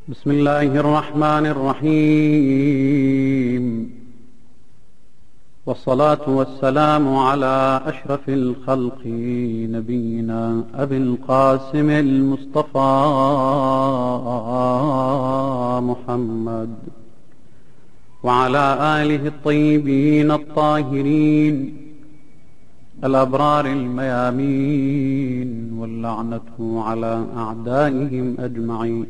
بسم الله الرحمن الرحيم، والصلاة والسلام على أشرف الخلق نبينا أبي القاسم المصطفى محمد وعلى آله الطيبين الطاهرين الأبرار الميامين، واللعنة على أعدائهم أجمعين.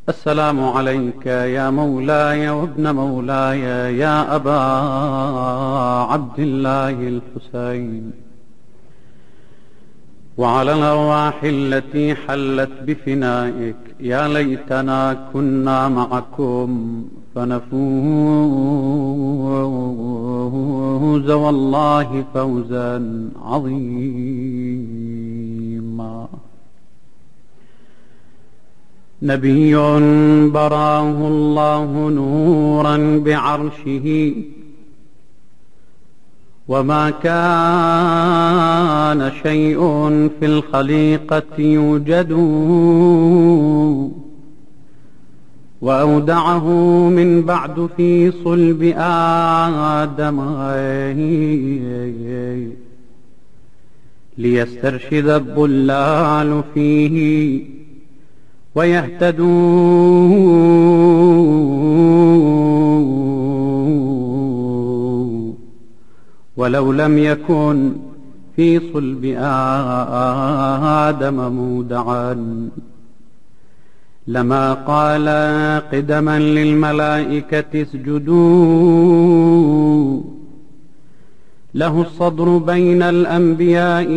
السلام عليك يا مولاي وابن مولاي يا أبا عبد الله الحسين، وعلى الأرواح التي حلت بفنائك. يا ليتنا كنا معكم فنفوز والله فوزا عظيما. نبي براه الله نورا بعرشه، وما كان شيء في الخليقة يوجد، وأودعه من بعد في صلب آدم ليسترشد الضلال فيه ويهتدوا، ولو لم يكن في صلب آدم مودعا لما قال قدما للملائكة اسجدوا له. الصدر بين الأنبياء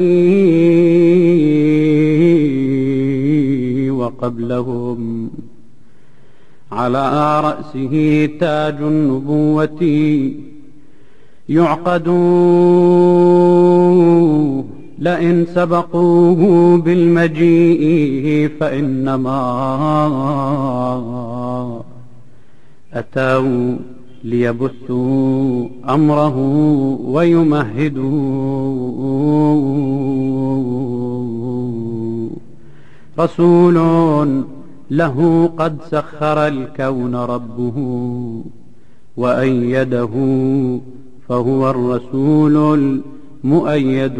وقبلهم، على رأسه تاج النبوة يعقد، لئن سبقوه بالمجيء فإنما أتوا ليبثوا أمره ويمهدوا. رسول له قد سخر الكون ربه وأيده، فهو الرسول المؤيد.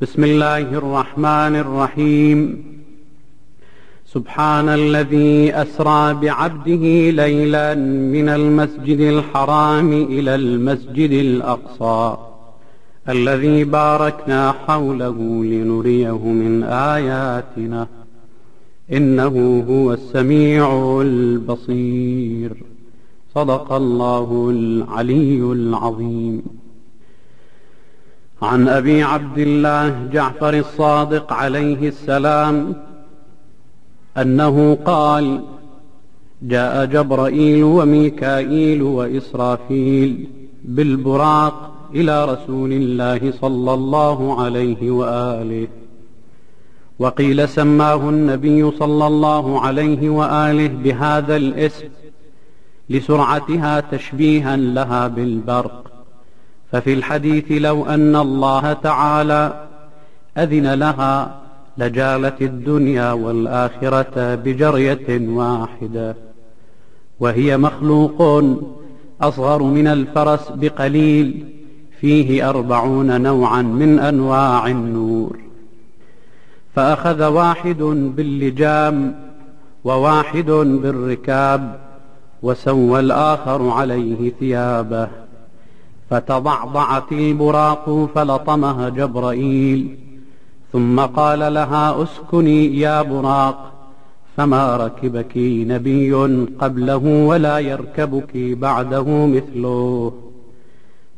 بسم الله الرحمن الرحيم. سبحان الذي أسرى بعبده ليلا من المسجد الحرام إلى المسجد الأقصى الذي باركنا حوله لنريه من آياتنا، إنه هو السميع البصير. صدق الله العلي العظيم. عن أبي عبد الله جعفر الصادق عليه السلام أنه قال: جاء جبرائيل وميكائيل وإسرافيل بالبراق إلى رسول الله صلى الله عليه وآله، وقيل سماه النبي صلى الله عليه وآله بهذا الاسم لسرعتها تشبيها لها بالبرق. ففي الحديث لو أن الله تعالى أذن لها لجالت الدنيا والآخرة بجرية واحدة، وهي مخلوق أصغر من الفرس بقليل، فيه 40 نوعا من أنواع النور. فأخذ واحد باللجام وواحد بالركاب، وسوى الآخر عليه ثيابه، فتضعضعت البراق فلطمها جبرائيل، ثم قال لها: اسكني يا براق، فما ركبك نبي قبله ولا يركبك بعده مثله.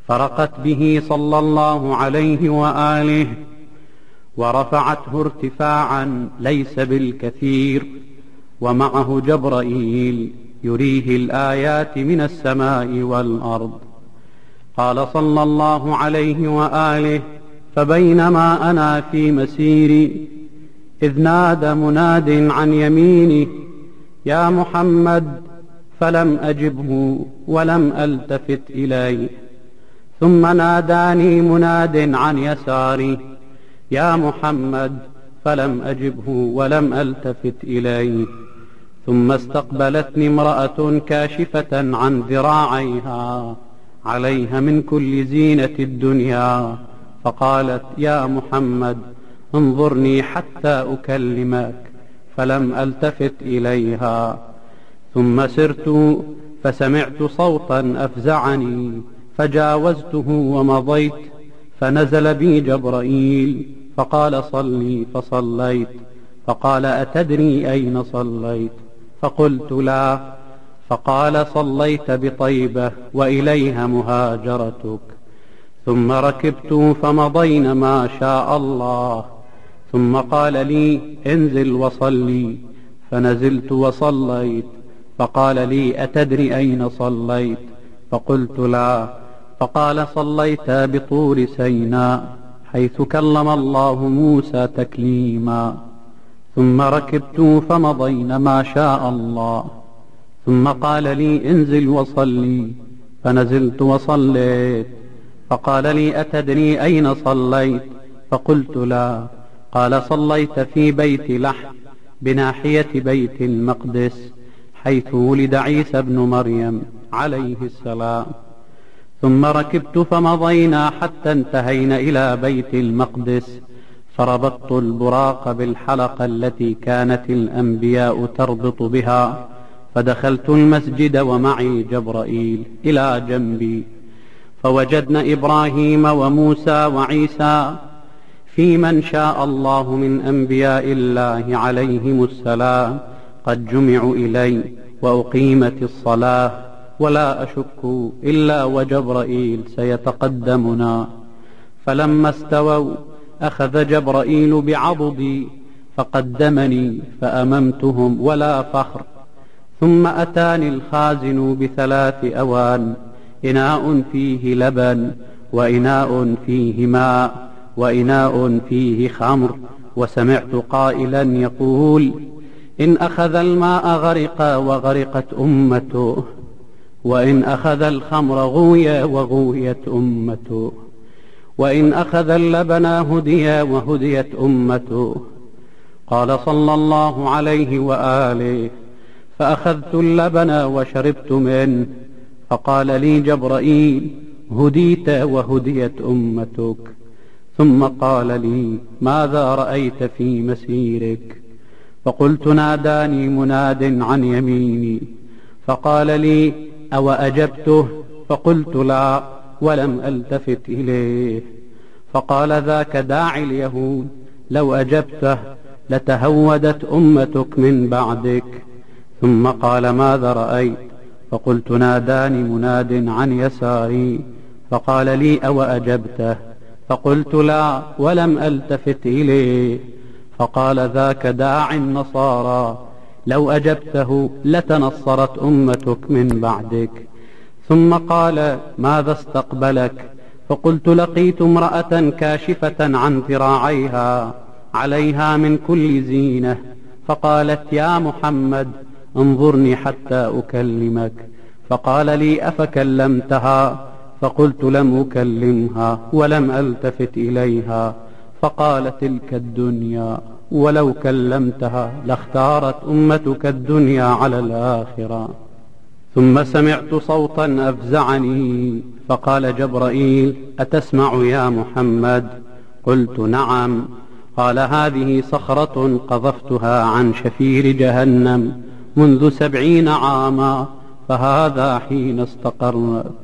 فرقت به صلى الله عليه وآله ورفعته ارتفاعا ليس بالكثير، ومعه جبرائيل يريه الآيات من السماء والأرض. قال صلى الله عليه وآله: فبينما أنا في مسيري إذ نادى مناد عن يميني: يا محمد، فلم أجبه ولم ألتفت إليه. ثم ناداني مناد عن يساري: يا محمد، فلم أجبه ولم ألتفت إليه. ثم استقبلتني امرأة كاشفة عن ذراعيها عليها من كل زينة الدنيا، فقالت: يا محمد، انظرني حتى أكلمك، فلم ألتفت إليها. ثم سرت فسمعت صوتا أفزعني، فجاوزته ومضيت، فنزل بي جبرائيل فقال: صلي، فصليت. فقال: أتدري أين صليت؟ فقلت: لا. فقال: صليت بطيبة وإليها مهاجرتك. ثم ركبت فمضينا ما شاء الله. ثم قال لي: انزل وصلي، فنزلت وصليت. فقال لي: أتدري أين صليت؟ فقلت: لا. فقال: صليت بطور سيناء حيث كلم الله موسى تكليما. ثم ركبت فمضينا ما شاء الله. ثم قال لي: انزل وصلي، فنزلت وصليت. فقال لي: أتدري أين صليت؟ فقلت: لا. قال: صليت في بيت لحم بناحية بيت المقدس حيث ولد عيسى بن مريم عليه السلام. ثم ركبت فمضينا حتى انتهينا إلى بيت المقدس، فربطت البراق بالحلقة التي كانت الأنبياء تربط بها، فدخلت المسجد ومعي جبرائيل إلى جنبي، فوجدنا إبراهيم وموسى وعيسى في من شاء الله من أنبياء الله عليهم السلام قد جمعوا إلي، وأقيمت الصلاة، ولا أشك إلا وجبرائيل سيتقدمنا. فلما استووا أخذ جبرائيل بعضدي فقدمني فأممتهم ولا فخر. ثم أتاني الخازن ب3 أوان، إناء فيه لبن، وإناء فيه ماء، وإناء فيه خمر. وسمعت قائلا يقول: إن أخذ الماء غرق وغرقت أمته، وإن أخذ الخمر غوي وغويت أمته، وإن أخذ اللبن هدي وهديت أمته. قال صلى الله عليه وآله: فأخذت اللبن وشربت منه. فقال لي جبرائيل: هديت وهديت أمتك. ثم قال لي: ماذا رأيت في مسيرك؟ فقلت: ناداني مناد عن يميني، فقال لي: أو أجبته؟ فقلت: لا، ولم ألتفت إليه. فقال: ذاك داعي اليهود، لو أجبته لتهودت أمتك من بعدك. ثم قال: ماذا رأيت؟ فقلت: ناداني مناد عن يساري، فقال لي: أو أجبته؟ فقلت: لا، ولم ألتفت إليه. فقال: ذاك داعي النصارى، لو أجبته لتنصرت أمتك من بعدك. ثم قال: ماذا استقبلك؟ فقلت: لقيت امرأة كاشفة عن ذراعيها عليها من كل زينة، فقالت: يا محمد، انظرني حتى أكلمك. فقال لي: أفكلمتها؟ فقلت: لم أكلمها ولم ألتفت إليها. فقال: تلك الدنيا، ولو كلمتها لاختارت أمتك الدنيا على الآخرة. ثم سمعت صوتا أفزعني، فقال جبرائيل: أتسمع يا محمد؟ قلت: نعم. قال: هذه صخرة قذفتها عن شفير جهنم منذ 70 عاما، فهذا حين استقرت.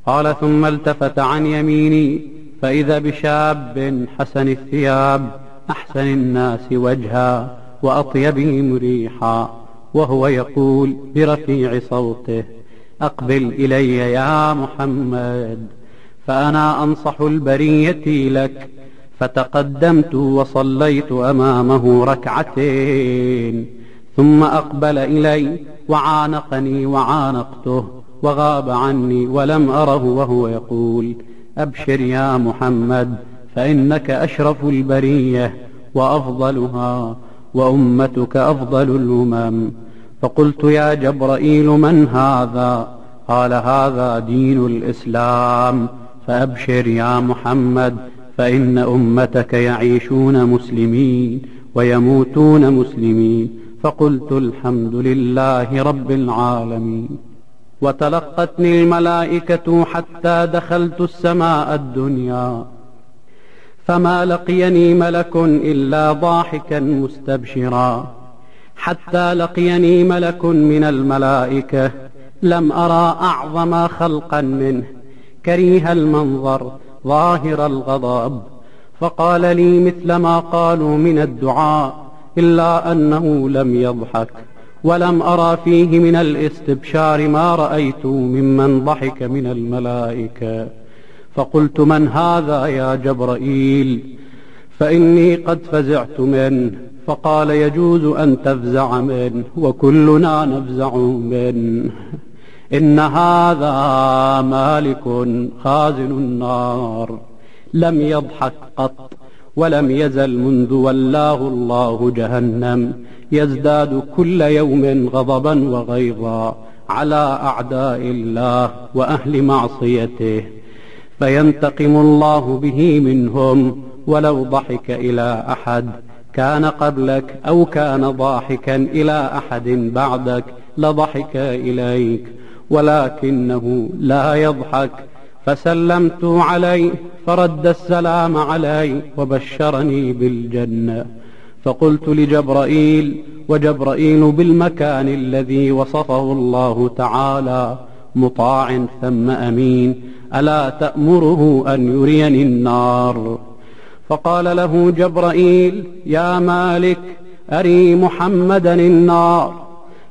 قال: ثم التفت عن يميني فإذا بشاب حسن الثياب أحسن الناس وجها وأطيبهم ريحا، وهو يقول برفيع صوته: أقبل إلي يا محمد، فأنا أنصح البرية لك. فتقدمت وصليت أمامه 2 ثم أقبل إلي وعانقني وعانقته، وغاب عني ولم أره، وهو يقول: أبشر يا محمد، فإنك أشرف البرية وأفضلها، وأمتك أفضل الأمم. فقلت: يا جبرائيل، من هذا؟ قال: هذا دين الإسلام، فأبشر يا محمد، فإن أمتك يعيشون مسلمين ويموتون مسلمين. فقلت الحمد لله رب العالمين. وتلقتني الملائكة حتى دخلت السماء الدنيا، فما لقيني ملك إلا ضاحكا مستبشرا، حتى لقيني ملك من الملائكة لم أرى أعظم خلقا منه، كريه المنظر ظاهر الغضب، فقال لي مثل ما قالوا من الدعاء، إلا أنه لم يضحك، ولم أرى فيه من الاستبشار ما رأيت ممن ضحك من الملائكة. فقلت من هذا يا جبرائيل؟ فإني قد فزعت منه. فقال يجوز أن تفزع منه، وكلنا نفزع منه. إن هذا مالك خازن النار، لم يضحك قط، ولم يزل منذ ولاه الله جهنم يزداد كل يوم غضبا وغيظا على أعداء الله وأهل معصيته، فينتقم الله به منهم. ولو ضحك إلى أحد كان قبلك أو كان ضاحكا إلى أحد بعدك لضحك إليك، ولكنه لا يضحك. فسلمت عليه فرد السلام علي وبشرني بالجنة. فقلت لجبرائيل، وجبرائيل بالمكان الذي وصفه الله تعالى مطاع ثم أمين، ألا تأمره أن يريني النار؟ فقال له جبرائيل يا مالك أري محمدا النار.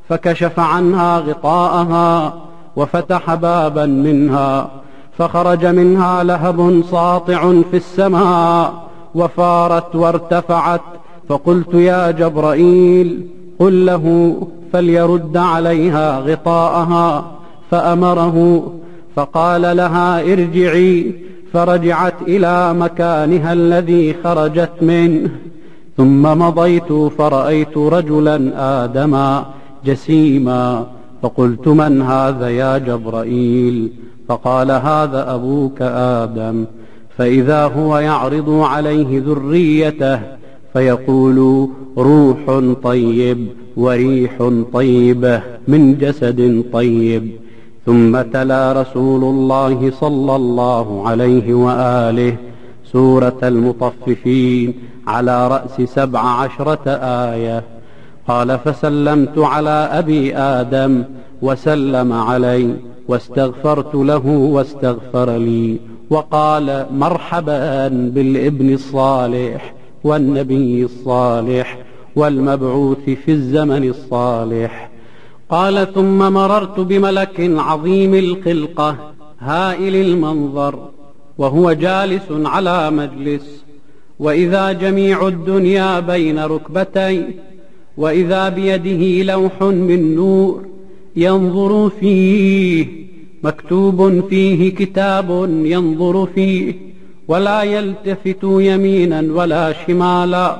فكشف عنها غطاءها وفتح بابا منها، فخرج منها لهب ساطع في السماء وفارت وارتفعت. فقلت يا جبرائيل قل له فليرد عليها غطاءها، فأمره، فقال لها ارجعي، فرجعت إلى مكانها الذي خرجت منه. ثم مضيت فرأيت رجلا آدما جسيما، فقلت من هذا يا جبرائيل؟ فقال هذا أبوك آدم. فإذا هو يعرض عليه ذريته فيقول روح طيب وريح طيبة من جسد طيب. ثم تلا رسول الله صلى الله عليه وآله سورة المطففين على رأس 17 آية. قال فسلمت على أبي آدم وسلم علي، واستغفرت له واستغفر لي، وقال مرحبا بالابن الصالح والنبي الصالح والمبعوث في الزمن الصالح. قال ثم مررت بملك عظيم الخلقة هائل المنظر، وهو جالس على مجلس، وإذا جميع الدنيا بين ركبتي، وإذا بيده لوح من نور ينظر فيه، مكتوب فيه كتاب ينظر فيه، ولا يلتفت يمينا ولا شمالا،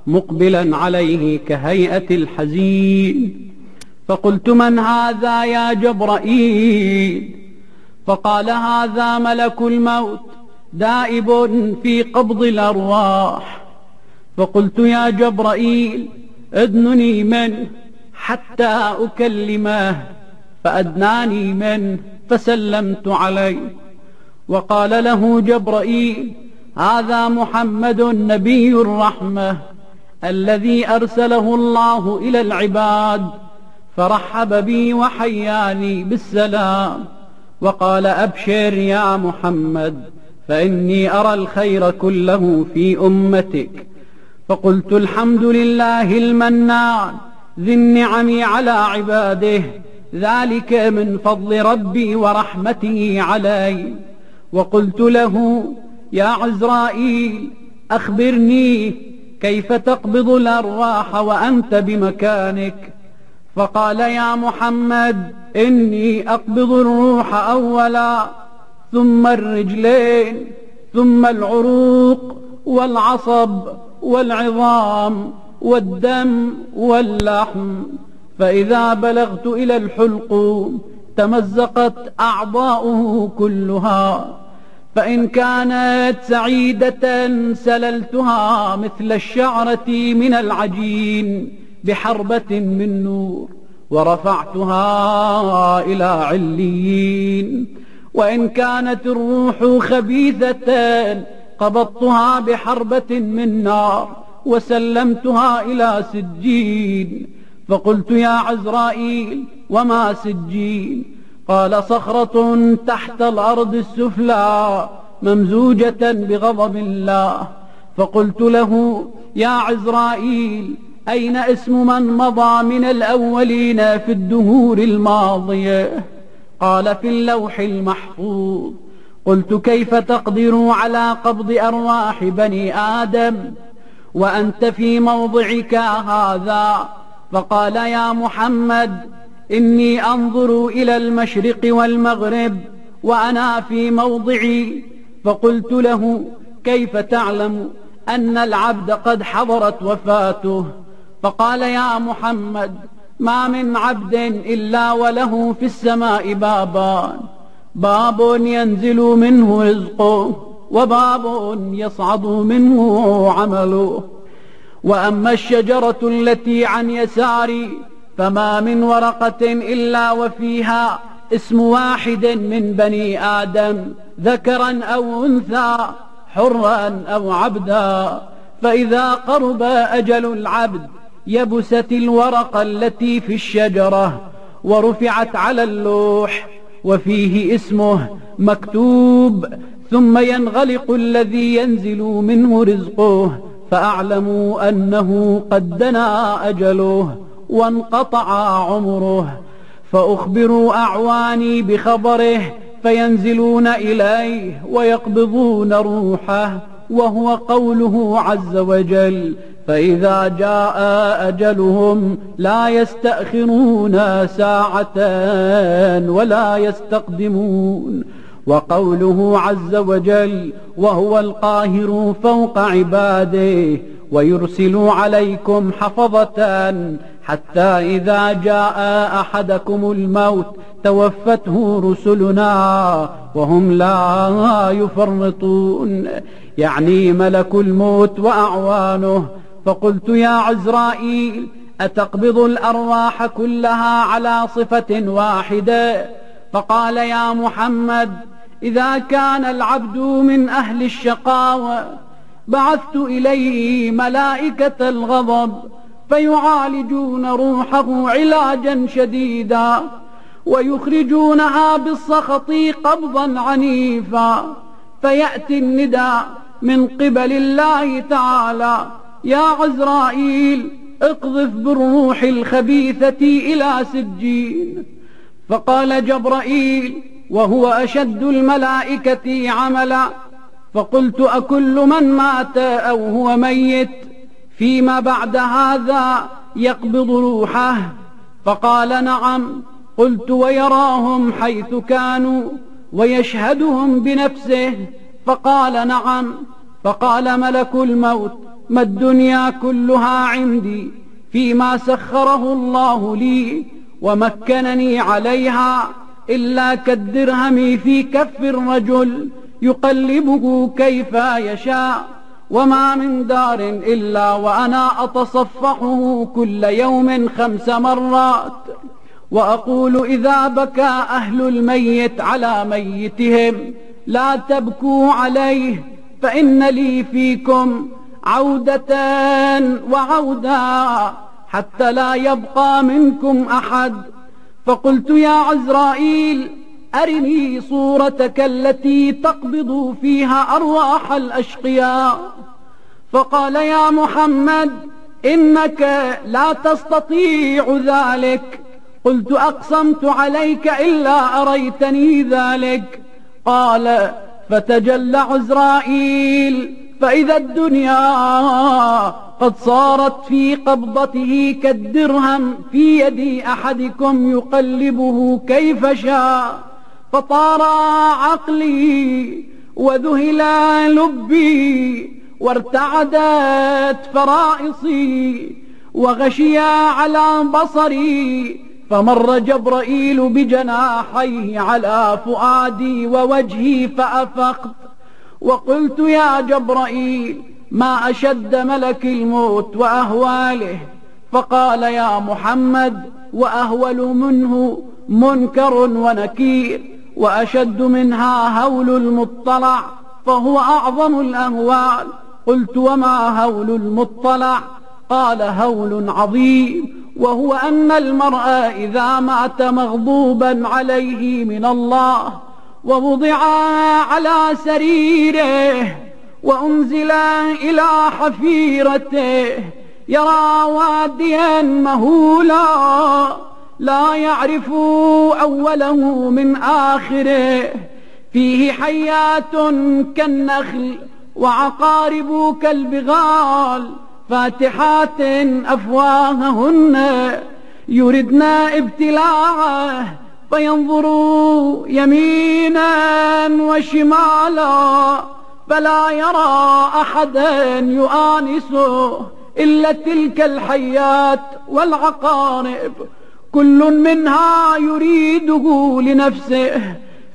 مقبلا عليه كهيئة الحزين. فقلت من هذا يا جبرائيل؟ فقال هذا ملك الموت دائب في قبض الأرواح. فقلت يا جبرائيل ادنني منه حتى أكلمه، فأدناني منه فسلمت عليه. وقال له جبرائيل هذا محمد نبي الرحمة الذي أرسله الله إلى العباد، فرحب بي وحياني بالسلام، وقال أبشر يا محمد فإني أرى الخير كله في أمتك. فقلت الحمد لله المنان ذي النعم على عباده، ذلك من فضل ربي ورحمته علي. وقلت له يا عزرائيل أخبرني كيف تقبض الأرواح وأنت بمكانك؟ فقال يا محمد إني أقبض الروح أولا، ثم الرجلين، ثم العروق والعصب والعظام والدم واللحم، فإذا بلغت إلى الحلقوم تمزقت أعضاؤه كلها، فإن كانت سعيدة سللتها مثل الشعرة من العجين بحربة من نور ورفعتها إلى عليين. وإن كانت الروح خبيثة قبضتها بحربة من نار وسلمتها إلى سجين. فقلت يا عزرائيل وما سجين؟ قال صخرة تحت الأرض السفلى ممزوجة بغضب الله. فقلت له يا عزرائيل أين اسم من مضى من الأولين في الدهور الماضية؟ قال في اللوح المحفوظ. قلت كيف تقدر على قبض أرواح بني آدم وأنت في موضعك هذا؟ فقال يا محمد إني أنظر إلى المشرق والمغرب وأنا في موضعي. فقلت له كيف تعلم أن العبد قد حضرت وفاته؟ فقال يا محمد ما من عبد إلا وله في السماء بابان، باب ينزل منه رزقه وباب يصعد منه عمله. وأما الشجرة التي عن يساري فما من ورقة إلا وفيها اسم واحد من بني آدم ذكرا أو أنثى حرا أو عبدا. فإذا قرب أجل العبد يبست الورقة التي في الشجرة ورفعت على اللوح وفيه اسمه مكتوب، ثم ينغلق الذي ينزل منه رزقه فأعلموا أنه قد دنا أجله وانقطع عمره. فأخبروا أعواني بخبره فينزلون إليه ويقبضون روحه، وهو قوله عز وجل فإذا جاء أجلهم لا يستأخرون ساعة ولا يستقدمون. وقوله عز وجل وهو القاهر فوق عباده ويرسل عليكم حفظة حتى إذا جاء أحدكم الموت توفته رسلنا وهم لا يفرطون، يعني ملك الموت وأعوانه. فقلت يا عزرائيل أتقبض الأرواح كلها على صفة واحدة؟ فقال يا محمد إذا كان العبد من أهل الشقاوة بعثت إليه ملائكة الغضب فيعالجون روحه علاجا شديدا ويخرجونها بالسخط قبضا عنيفا، فيأتي النداء من قبل الله تعالى يا عزرائيل اقذف بالروح الخبيثة إلى سجين. فقال جبرائيل وهو أشد الملائكة عملا. فقلت أكل من مات أو هو ميت فيما بعد هذا يقبض روحه؟ فقال نعم. قلت ويراهم حيث كانوا ويشهدهم بنفسه؟ فقال نعم. فقال ملك الموت ما الدنيا كلها عندي فيما سخره الله لي ومكنني عليها إلا كالدرهم في كف الرجل يقلبه كيف يشاء، وما من دار إلا وأنا أتصفحه كل يوم 5 مرات، وأقول إذا بكى أهل الميت على ميتهم لا تبكوا عليه فإن لي فيكم عودة وعودا حتى لا يبقى منكم أحد. فقلت يا عزرائيل أرني صورتك التي تقبض فيها أرواح الأشقياء. فقال يا محمد إنك لا تستطيع ذلك. قلت أقسمت عليك إلا أريتني ذلك. قال فتجلى عزرائيل فإذا الدنيا قد صارت في قبضته كالدرهم في يد أحدكم يقلبه كيف شاء، فطار عقلي وذهل لبي وارتعدت فرائصي وغشي على بصري، فمر جبرائيل بجناحيه على فؤادي ووجهي فأفقت وقلت يا جبرائيل ما أشد ملك الموت وأهواله؟ فقال يا محمد وأهول منه منكر ونكير، وأشد منها هول المطلع فهو أعظم الأهوال. قلت وما هول المطلع؟ قال هول عظيم، وهو أن المرء إذا مات مغضوبا عليه من الله ووضع على سريره وأنزل إلى حفيرته يرى واديا مهولا لا يعرف أوله من آخره، فيه حيات كالنخل وعقارب كالبغال، فاتحات أفواههن يردن ابتلاعه، فينظروا يمينا وشمالا فلا يرى أحدا يؤانسه إلا تلك الحيات والعقارب، كل منها يريده لنفسه،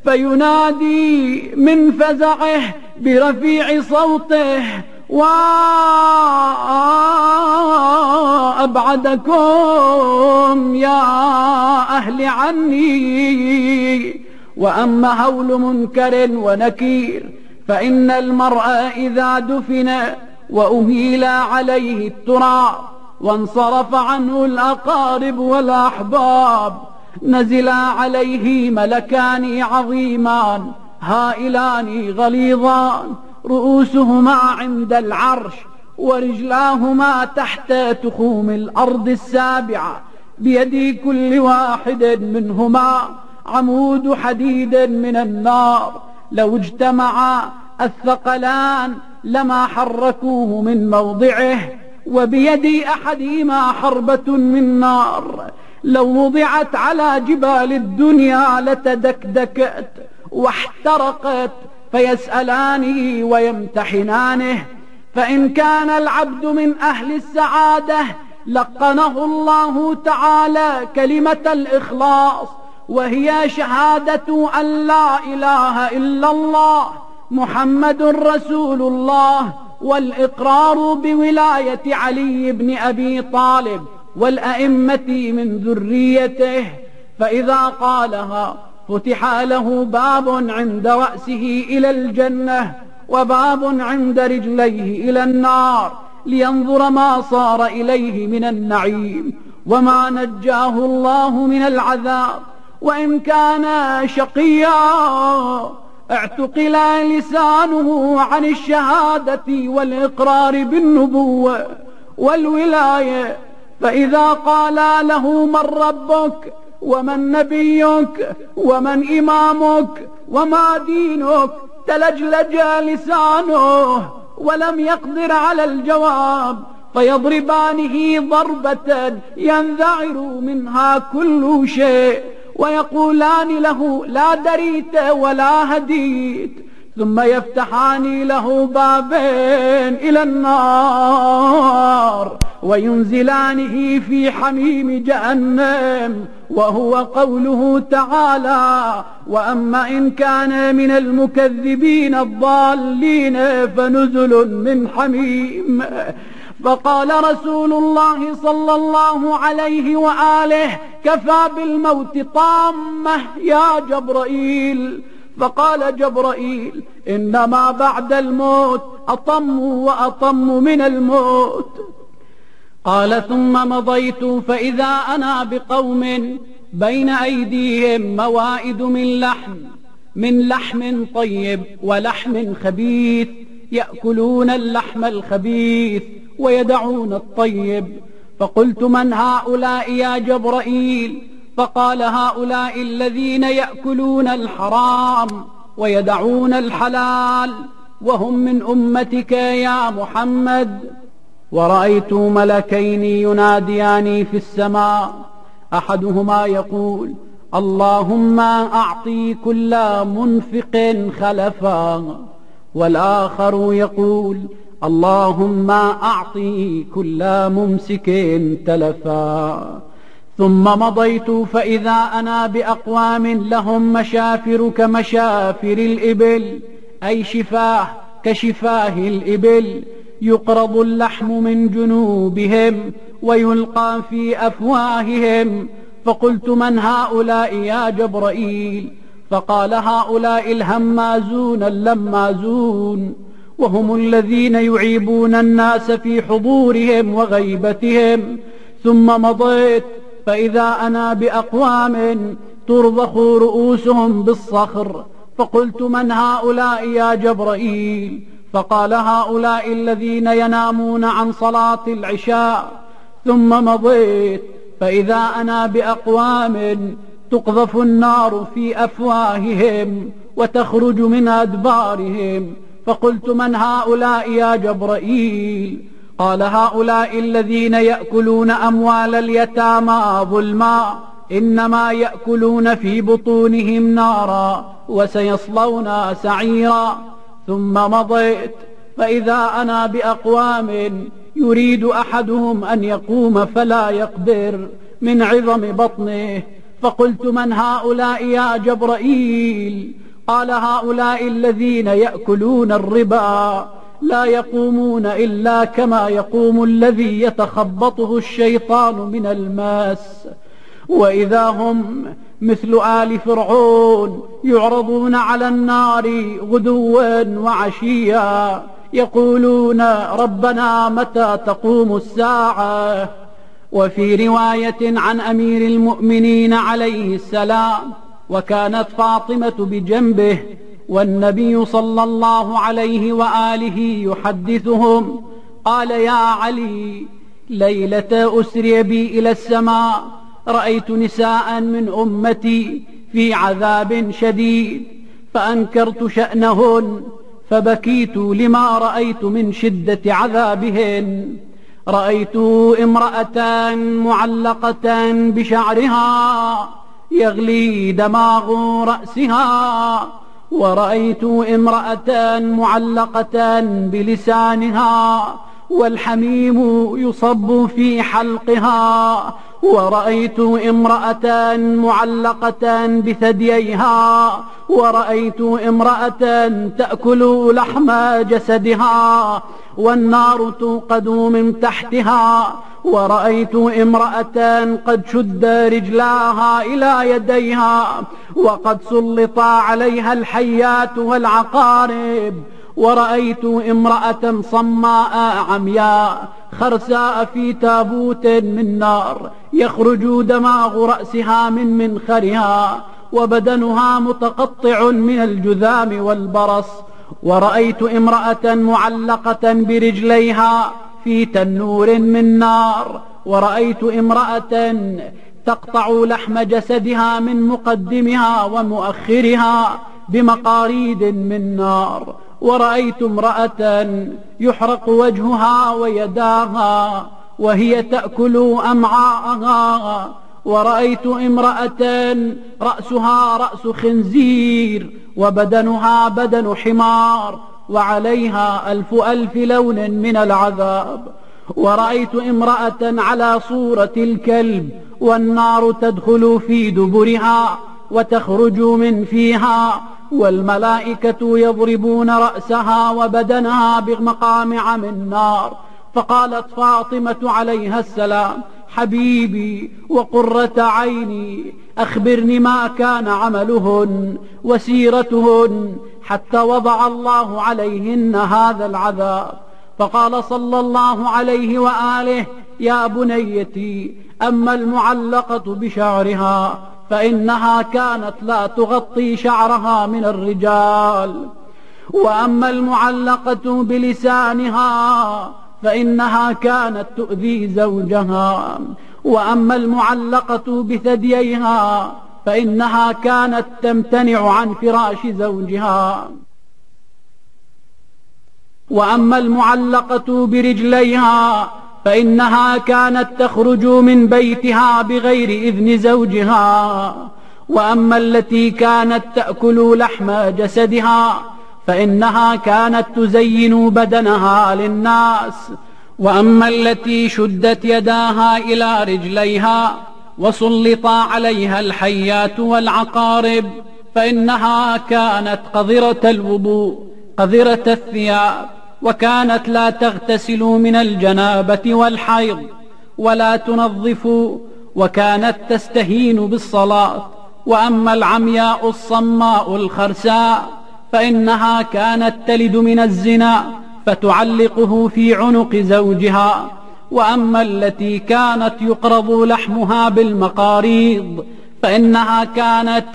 فينادي من فزعه برفيع صوته وأبعدكم يا أهل عني. وأما هول منكر ونكير فإن المرء إذا دفن وأهيل عليه التراب وانصرف عنه الأقارب والأحباب نزل عليه ملكان عظيمان هائلان غليظان، رؤوسهما عند العرش ورجلاهما تحت تخوم الأرض السابعة، بيد كل واحد منهما عمود حديد من النار، لو اجتمع الثقلان لما حركوه من موضعه، وبيد أحدهما حربة من نار لو وضعت على جبال الدنيا لتدكدكت واحترقت، فيسألانه ويمتحنانه، فإن كان العبد من أهل السعادة لقنه الله تعالى كلمة الإخلاص، وهي شهادة أن لا إله إلا الله محمد رسول الله، والإقرار بولاية علي بن أبي طالب والأئمة من ذريته، فإذا قالها فتح له باب عند رأسه إلى الجنة وباب عند رجليه إلى النار، لينظر ما صار إليه من النعيم وما نجاه الله من العذاب. وإن كان شقيا اعتقل لسانه عن الشهادة والإقرار بالنبوة والولاية، فإذا قال له من ربك ومن نبيك ومن إمامك وما دينك تلجلج لسانه ولم يقدر على الجواب، فيضربانه ضربة ينذعر منها كل شيء ويقولان له لا دريت ولا هديت، ثم يفتحان له بابين إلى النار وينزلانه في حميم جهنم، وهو قوله تعالى وأما إن كان من المكذبين الضالين فنزل من حميم. فقال رسول الله صلى الله عليه وآله كفى بالموت طامة يا جبرائيل. فقال جبرائيل إنما بعد الموت أطم وأطم من الموت. قال ثم مضيت فإذا أنا بقوم بين أيديهم موائد من لحم طيب ولحم خبيث، يأكلون اللحم الخبيث ويدعون الطيب. فقلت من هؤلاء يا جبرائيل؟ فقال هؤلاء الذين يأكلون الحرام ويدعون الحلال وهم من أمتك يا محمد. ورأيت ملكين يناديان في السماء، أحدهما يقول اللهم أعطي كل منفق خلفا، والآخر يقول اللهم أعطي كل ممسك تلفا. ثم مضيت فإذا أنا بأقوام لهم مشافر كمشافر الإبل، أي شفاه كشفاه الإبل، يقرض اللحم من جنوبهم ويلقى في أفواههم. فقلت من هؤلاء يا جبرائيل؟ فقال هؤلاء الهمازون اللمازون، وهم الذين يعيبون الناس في حضورهم وغيبتهم. ثم مضيت فإذا أنا بأقوام ترضخ رؤوسهم بالصخر، فقلت من هؤلاء يا جبرائيل؟ فقال هؤلاء الذين ينامون عن صلاة العشاء. ثم مضيت فإذا أنا بأقوام تقذف النار في أفواههم وتخرج من أدبارهم، فقلت من هؤلاء يا جبرائيل؟ قال هؤلاء الذين يأكلون أموال اليتامى ظلما، إنما يأكلون في بطونهم نارا وسيصلون سعيرا. ثم مضيت فإذا أنا بأقوام يريد أحدهم أن يقوم فلا يقدر من عظم بطنه، فقلت من هؤلاء يا جبرائيل؟ قال هؤلاء الذين يأكلون الربا، لا يقومون إلا كما يقوم الذي يتخبطه الشيطان من الماس، وإذا هم مثل آل فرعون يعرضون على النار غدوا وعشيا، يقولون ربنا متى تقوم الساعة. وفي رواية عن أمير المؤمنين عليه السلام، وكانت فاطمة بجنبه والنبي صلى الله عليه وآله يحدثهم، قال يا علي ليلة أسري بي إلى السماء رأيت نساء من أمتي في عذاب شديد، فأنكرت شأنهن فبكيت لما رأيت من شدة عذابهن. رأيت امرأة معلقة بشعرها يغلي دماغ رأسها، ورأيت امرأة معلقة بلسانها والحميم يصب في حلقها، ورأيت امرأة معلقة بثدييها، ورأيت امرأة تأكل لحم جسدها والنار توقد من تحتها، ورأيت امرأة قد شد رجلاها إلى يديها وقد سلط عليها الحيات والعقارب، ورأيت امرأة صماء عمياء خرساء في تابوت من نار يخرج دماغ رأسها من منخرها وبدنها متقطع من الجذام والبرص، ورأيت امرأة معلقة برجليها في تنور من نار، ورأيت امرأة تقطع لحم جسدها من مقدمها ومؤخرها بمقاريد من نار، ورأيت امرأة يحرق وجهها ويداها وهي تأكل أمعاءها، ورأيت امرأة رأسها رأس خنزير وبدنها بدن حمار وعليها ألف لون من العذاب، ورأيت امرأة على صورة الكلب والنار تدخل في دبرها وتخرج من فيها، والملائكة يضربون رأسها وبدنها بمقامع من نار. فقالت فاطمة عليها السلام حبيبي وقرة عيني أخبرني ما كان عملهن وسيرتهن حتى وضع الله عليهن هذا العذاب. فقال صلى الله عليه وآله يا بنيتي أما المعلقة بشعرها فإنها كانت لا تغطي شعرها من الرجال، وأما المعلقة بلسانها فإنها كانت تؤذي زوجها، وأما المعلقة بثدييها فإنها كانت تمتنع عن فراش زوجها، وأما المعلقة برجليها فإنها كانت تخرج من بيتها بغير إذن زوجها، وأما التي كانت تأكل لحم جسدها فإنها كانت تزين بدنها للناس، وأما التي شدت يداها إلى رجليها وسلط عليها الحيات والعقارب فإنها كانت قذرة الوضوء قذرة الثياب، وكانت لا تغتسل من الجنابة والحيض ولا تنظف، وكانت تستهين بالصلاة. وأما العمياء الصماء الخرساء فإنها كانت تلد من الزنا فتعلقه في عنق زوجها. وأما التي كانت يقرض لحمها بالمقاريض فإنها كانت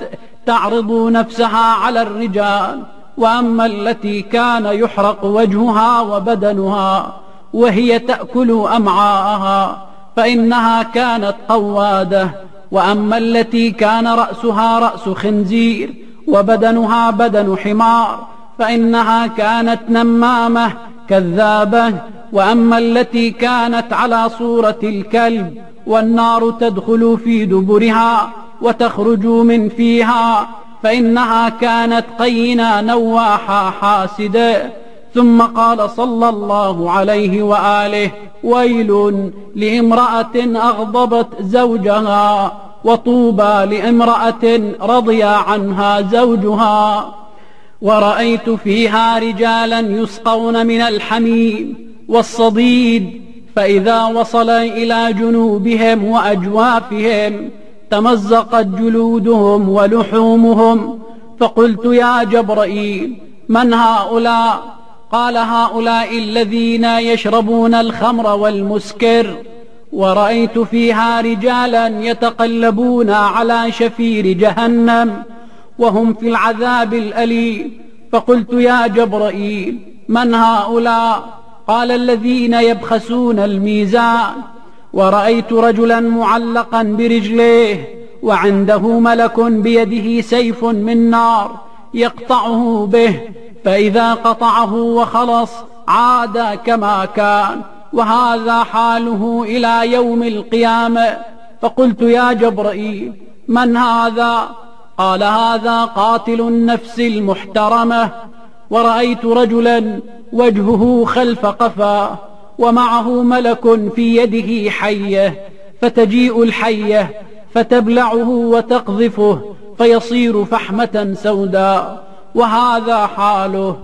تعرض نفسها على الرجال. وأما التي كان يحرق وجهها وبدنها وهي تأكل أمعاءها فإنها كانت قوادة. وأما التي كان رأسها رأس خنزير وبدنها بدن حمار فإنها كانت نمامة كذابة. وأما التي كانت على صورة الكلب والنار تدخل في دبرها وتخرج من فيها فإنها كانت قينة نواحة حاسدة. ثم قال صلى الله عليه وآله: ويل لامرأة أغضبت زوجها، وطوبى لامرأة رضي عنها زوجها. ورأيت فيها رجالا يسقون من الحميم والصديد، فإذا وصل إلى جنوبهم وأجوافهم تمزقت جلودهم ولحومهم. فقلت: يا جبرائيل، من هؤلاء؟ قال: هؤلاء الذين يشربون الخمر والمسكر. ورأيت فيها رجالا يتقلبون على شفير جهنم وهم في العذاب الأليم. فقلت: يا جبرائيل، من هؤلاء؟ قال: الذين يبخسون الميزان. ورأيت رجلا معلقا برجليه وعنده ملك بيده سيف من نار يقطعه به، فإذا قطعه وخلص عاد كما كان، وهذا حاله إلى يوم القيامة. فقلت: يا جبرائيل، من هذا؟ قال: هذا قاتل النفس المحترمة. ورأيت رجلا وجهه خلف قفاه ومعه ملك في يده حية، فتجيء الحية فتبلعه وتقذفه فيصير فحمة سوداء، وهذا حاله.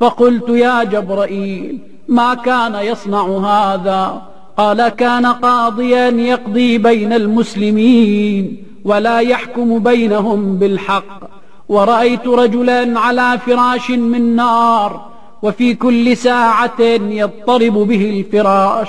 فقلت: يا جبرائيل، ما كان يصنع هذا؟ قال: كان قاضيا يقضي بين المسلمين ولا يحكم بينهم بالحق. ورأيت رجلا على فراش من نار، وفي كل ساعة يضطرب به الفراش،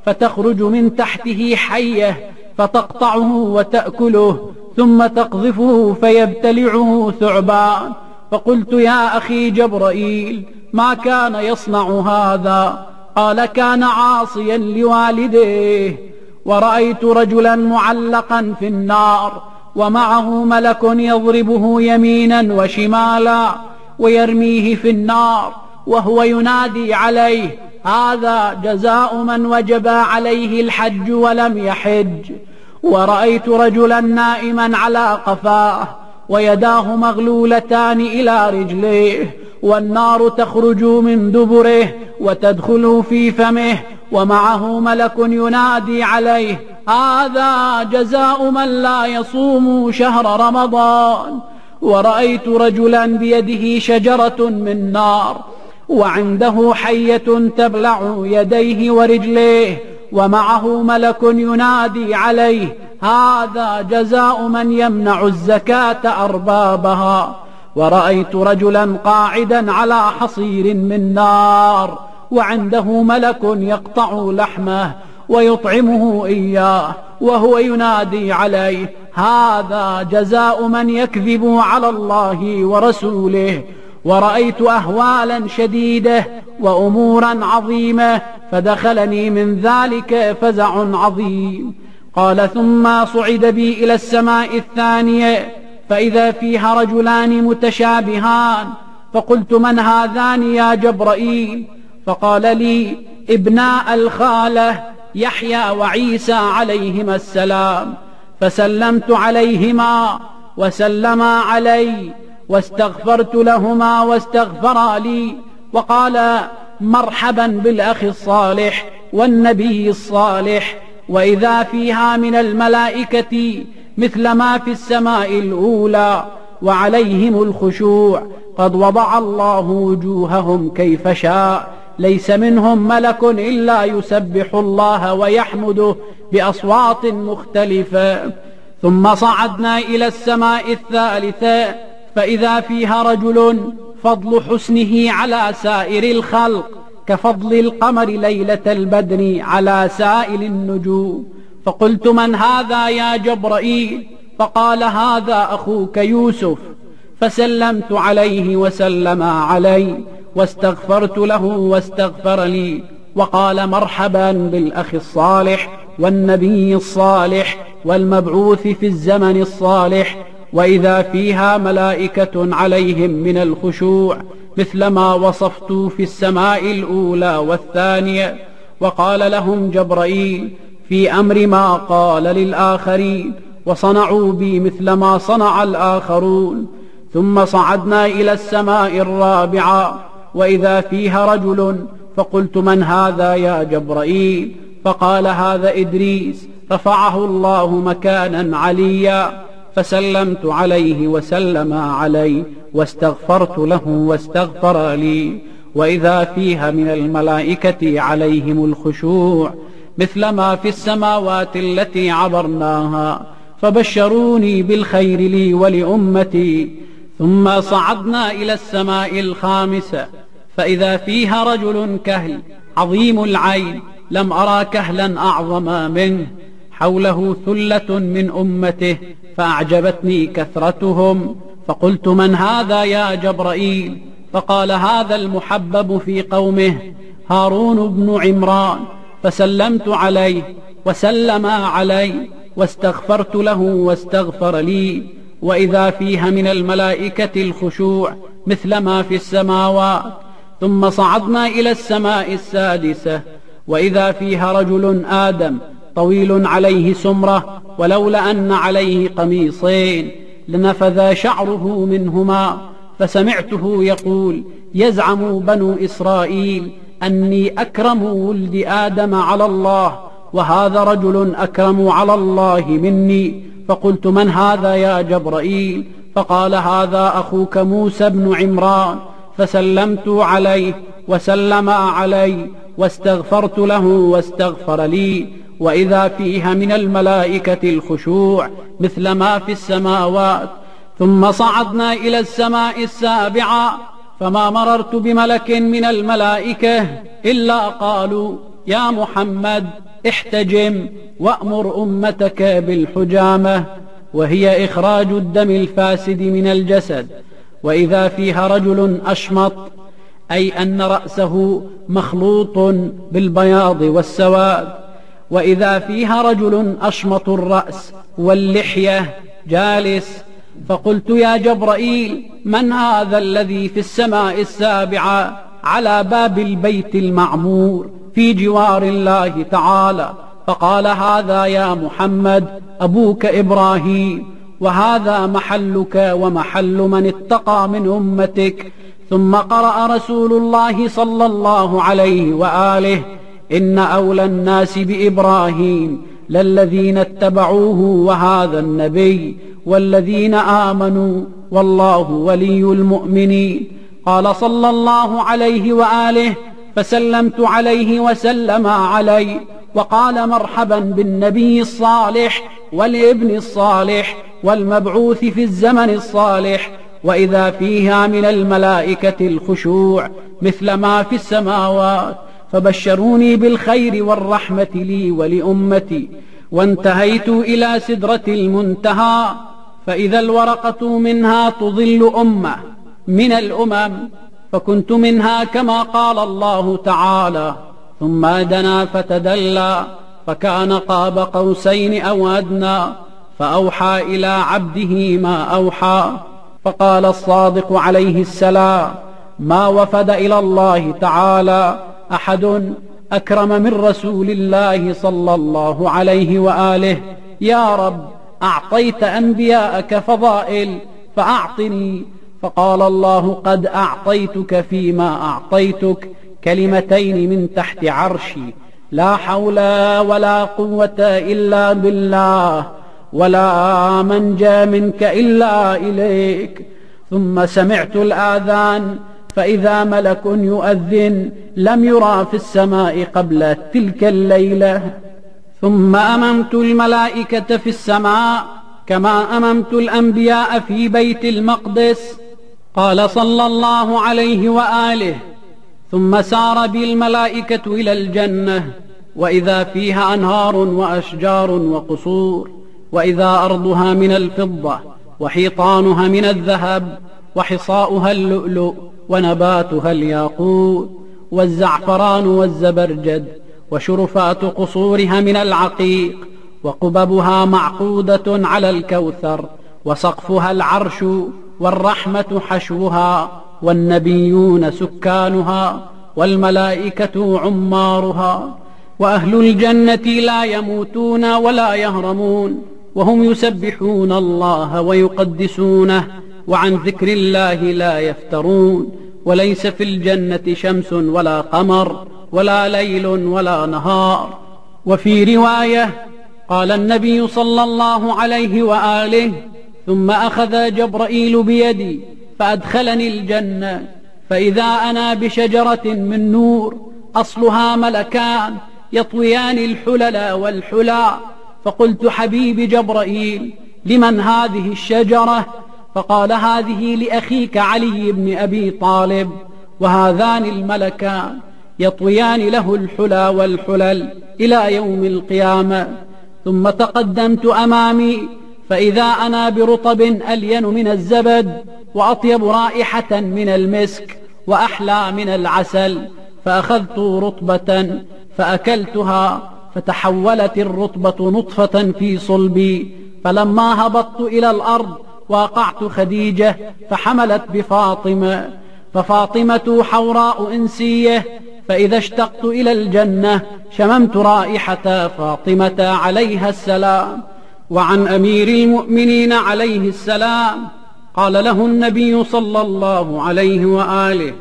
فتخرج من تحته حية فتقطعه وتأكله ثم تقذفه فيبتلعه ثعبان. فقلت: يا أخي جبرائيل، ما كان يصنع هذا؟ قال: كان عاصيا لوالديه. ورأيت رجلا معلقا في النار ومعه ملك يضربه يمينا وشمالا ويرميه في النار وهو ينادي عليه: هذا جزاء من وجب عليه الحج ولم يحج. ورأيت رجلا نائما على قفاه ويداه مغلولتان إلى رجليه، والنار تخرج من دبره وتدخل في فمه، ومعه ملك ينادي عليه: هذا جزاء من لا يصوم شهر رمضان. ورأيت رجلا بيده شجرة من نار وعنده حية تبلع يديه ورجليه، ومعه ملك ينادي عليه: هذا جزاء من يمنع الزكاة أربابها. ورأيت رجلا قاعدا على حصير من نار وعنده ملك يقطع لحمه ويطعمه إياه وهو ينادي عليه: هذا جزاء من يكذب على الله ورسوله. ورأيت أهوالا شديدة وأمورا عظيمة، فدخلني من ذلك فزع عظيم. قال: ثم صعد بي إلى السماء الثانية فإذا فيها رجلان متشابهان. فقلت: من هذان يا جبرائيل؟ فقال لي: ابناء الخالة يحيى وعيسى عليهما السلام. فسلمت عليهما وسلما علي، واستغفرت لهما واستغفرا لي، وقال: مرحبا بالأخ الصالح والنبي الصالح. وإذا فيها من الملائكة مثل ما في السماء الأولى، وعليهم الخشوع، قد وضع الله وجوههم كيف شاء، ليس منهم ملك إلا يسبح الله ويحمده بأصوات مختلفة. ثم صعدنا إلى السماء الثالثة فإذا فيها رجل فضل حسنه على سائر الخلق كفضل القمر ليلة البدر على سائر النجوم. فقلت: من هذا يا جبرائيل؟ فقال: هذا أخوك يوسف. فسلمت عليه وسلم علي، واستغفرت له واستغفر لي، وقال: مرحبا بالأخ الصالح والنبي الصالح والمبعوث في الزمن الصالح. وإذا فيها ملائكة عليهم من الخشوع مثل ما وصفت في السماء الأولى والثانية. وقال لهم جبرائيل في أمر ما قال للآخرين، وصنعوا بي مثل ما صنع الآخرون. ثم صعدنا إلى السماء الرابعة وإذا فيها رجل، فقلت: من هذا يا جبرائيل؟ فقال: هذا إدريس، رفعه الله مكانا عليا. فسلمت عليه وسلم علي، واستغفرت له واستغفر لي. وإذا فيها من الملائكة عليهم الخشوع مثل ما في السماوات التي عبرناها، فبشروني بالخير لي ولأمتي. ثم صعدنا إلى السماء الخامسة فإذا فيها رجل كهل عظيم العين، لم أرى كهلا أعظم منه، حوله ثلة من أمته، فأعجبتني كثرتهم. فقلت: من هذا يا جبرائيل؟ فقال: هذا المحبب في قومه هارون بن عمران. فسلمت عليه وسلم علي، واستغفرت له واستغفر لي. وإذا فيها من الملائكة الخشوع مثل ما في السماوات. ثم صعدنا إلى السماء السادسة وإذا فيها رجل آدم طويل عليه سمرة، ولولا أن عليه قميصين لنفذ شعره منهما. فسمعته يقول: يزعم بنو إسرائيل أني أكرم ولد آدم على الله، وهذا رجل أكرم على الله مني. فقلت: من هذا يا جبرائيل؟ فقال: هذا أخوك موسى بن عمران. فسلمت عليه وسلم علي، واستغفرت له واستغفر لي. وإذا فيها من الملائكة الخشوع مثل ما في السماوات. ثم صعدنا إلى السماء السابعة فما مررت بملك من الملائكة إلا قالوا: يا محمد احتجم وأمر أمتك بالحجامة، وهي إخراج الدم الفاسد من الجسد. وإذا فيها رجل أشمط، أي أن رأسه مخلوط بالبياض والسواد. وإذا فيها رجل أشمط الرأس واللحية جالس. فقلت: يا جبرائيل، من هذا الذي في السماء السابعة على باب البيت المعمور في جوار الله تعالى؟ فقال: هذا يا محمد أبوك إبراهيم، وهذا محلك ومحل من اتقى من أمتك. ثم قرأ رسول الله صلى الله عليه وآله: إن أولى الناس بإبراهيم للذين اتبعوه وهذا النبي والذين آمنوا والله ولي المؤمنين. قال صلى الله عليه وآله: فسلمت عليه وسلم علي، وقال: مرحبا بالنبي الصالح والابن الصالح والمبعوث في الزمن الصالح. وإذا فيها من الملائكة الخشوع مثل ما في السماوات. فبشروني بالخير والرحمة لي ولأمتي. وانتهيت إلى سدرة المنتهى فإذا الورقة منها تظل أمة من الأمم، فكنت منها كما قال الله تعالى: ثم دنا فتدلى فكان قاب قوسين أو أدنى فأوحى إلى عبده ما أوحى. فقال الصادق عليه السلام: ما وفد إلى الله تعالى أحد أكرم من رسول الله صلى الله عليه وآله. يا رب، أعطيت أنبياءك فضائل فأعطني. فقال الله: قد أعطيتك فيما أعطيتك كلمتين من تحت عرشي، لا حول ولا قوة إلا بالله. ولا منجى منك إلا إليك. ثم سمعت الآذان فإذا ملك يؤذن لم يرى في السماء قبل تلك الليلة. ثم أممت الملائكة في السماء كما أممت الأنبياء في بيت المقدس. قال صلى الله عليه وآله: ثم سار بي الملائكة إلى الجنة، وإذا فيها أنهار وأشجار وقصور، وإذا أرضها من الفضة، وحيطانها من الذهب، وحصاؤها اللؤلؤ، ونباتها الياقوت والزعفران والزبرجد، وشرفات قصورها من العقيق، وقببها معقودة على الكوثر، وسقفها العرش، والرحمة حشوها، والنبيون سكانها، والملائكة عمارها. وأهل الجنة لا يموتون ولا يهرمون، وهم يسبحون الله ويقدسونه، وعن ذكر الله لا يفترون. وليس في الجنة شمس ولا قمر ولا ليل ولا نهار. وفي رواية قال النبي صلى الله عليه وآله: ثم أخذ جبرائيل بيدي فأدخلني الجنة، فإذا أنا بشجرة من نور أصلها ملكان يطويان الحلل والحلى. فقلت: حبيبي جبرائيل، لمن هذه الشجرة؟ فقال: هذه لأخيك علي بن أبي طالب، وهذان الملكان يطويان له الحلى والحلل إلى يوم القيامة. ثم تقدمت أمامي فإذا أنا برطب ألين من الزبد، وأطيب رائحة من المسك، وأحلى من العسل. فأخذت رطبة فأكلتها، فتحولت الرطبة نطفة في صلبي. فلما هبطت إلى الأرض وقعت خديجة فحملت بفاطمة، ففاطمة حوراء إنسية. فإذا اشتقت إلى الجنة شممت رائحة فاطمة عليها السلام. وعن أمير المؤمنين عليه السلام قال له النبي صلى الله عليه وآله: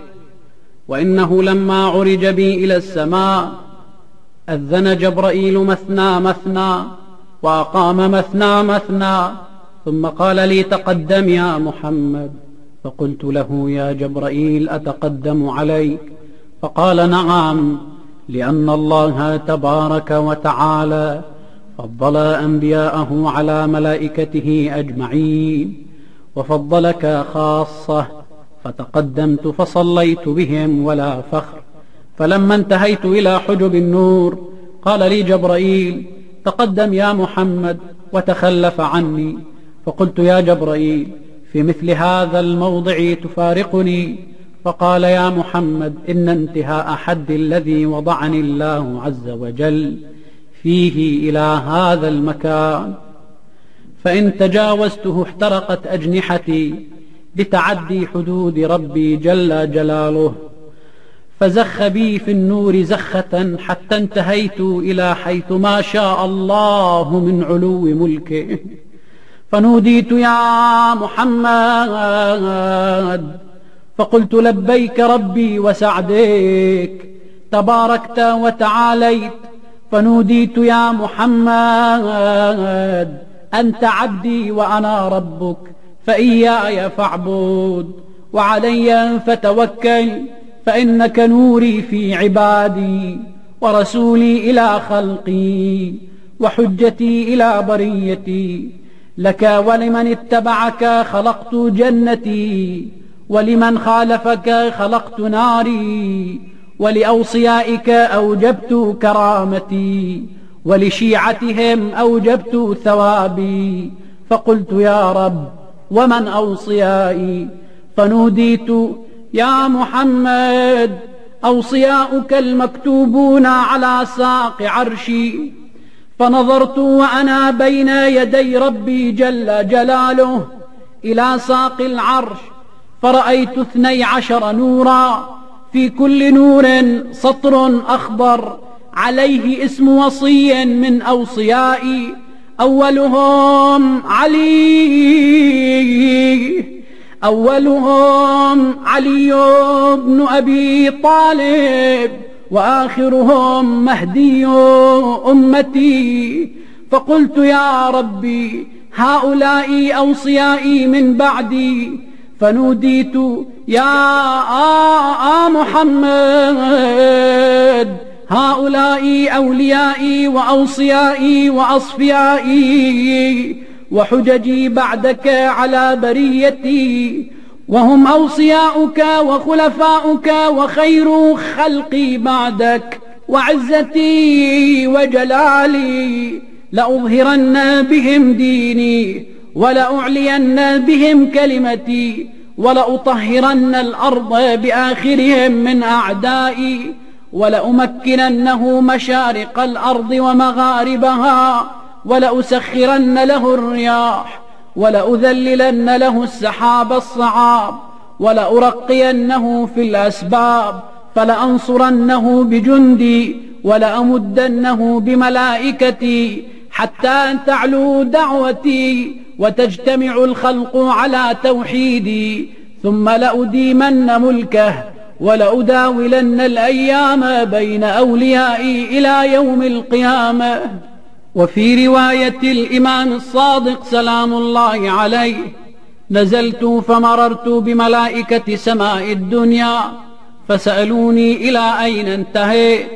وإنه لما عرج بي إلى السماء أذن جبرائيل مثنى مثنى، وأقام مثنى مثنى، ثم قال لي: تقدم يا محمد. فقلت له: يا جبرائيل، أتقدم عليك؟ فقال: نعم، لأن الله تبارك وتعالى فضل أنبياءه على ملائكته أجمعين، وفضلك خاصة، فتقدمت فصليت بهم ولا فخر. فلما انتهيت إلى حجب النور قال لي جبرائيل: تقدم يا محمد، وتخلف عني. فقلت: يا جبرائيل، في مثل هذا الموضع تفارقني؟ فقال: يا محمد، إن انتهاء حد الذي وضعني الله عز وجل فيه إلى هذا المكان، فإن تجاوزته احترقت أجنحتي بتعدي حدود ربي جل جلاله. فزخ بي في النور زخة حتى انتهيت إلى حيث ما شاء الله من علو ملكه. فنوديت: يا محمد. فقلت: لبيك ربي وسعديك، تباركت وتعاليت. فنوديت: يا محمد، أنت عبدي وأنا ربك، فإياي فاعبد، وعلي فتوكل، فإنك نوري في عبادي، ورسولي إلى خلقي، وحجتي إلى بريتي. لك ولمن اتبعك خلقت جنتي، ولمن خالفك خلقت ناري، ولأوصيائك أوجبت كرامتي، ولشيعتهم أوجبت ثوابي. فقلت: يا رب، ومن أوصيائي؟ فنوديت: يا محمد، أوصياؤك المكتوبون على ساق عرشي. فنظرت وأنا بين يدي ربي جل جلاله إلى ساق العرش، فرأيت 12 نورا، في كل نور سطر أخضر عليه اسم وصي من أوصيائي، أولهم علي بن أبي طالب، وآخرهم مهدي أمتي. فقلت يا ربي هؤلاء أوصيائي من بعدي، فنوديت يا محمد هؤلاء أوليائي وأوصيائي وأصفيائي وحججي بعدك على بريتي، وهم أوصياؤك وخلفاؤك وخير خلقي بعدك، وعزتي وجلالي لأظهرن بهم ديني، ولأعلين بهم كلمتي، ولأطهرن الأرض بآخرهم من أعدائي، ولأمكننه مشارق الأرض ومغاربها، ولأسخرن له الرياح، ولأذللن له السحاب الصعاب، ولأرقينه في الأسباب، فلأنصرنه بجندي، ولأمدنه بملائكتي، حتى تعلو دعوتي وتجتمع الخلق على توحيدي، ثم لأديمن ملكه، ولأداولن الأيام بين أوليائي إلى يوم القيامة. وفي رواية الإمام الصادق سلام الله عليه: نزلت فمررت بملائكة سماء الدنيا فسألوني إلى أين انتهيت،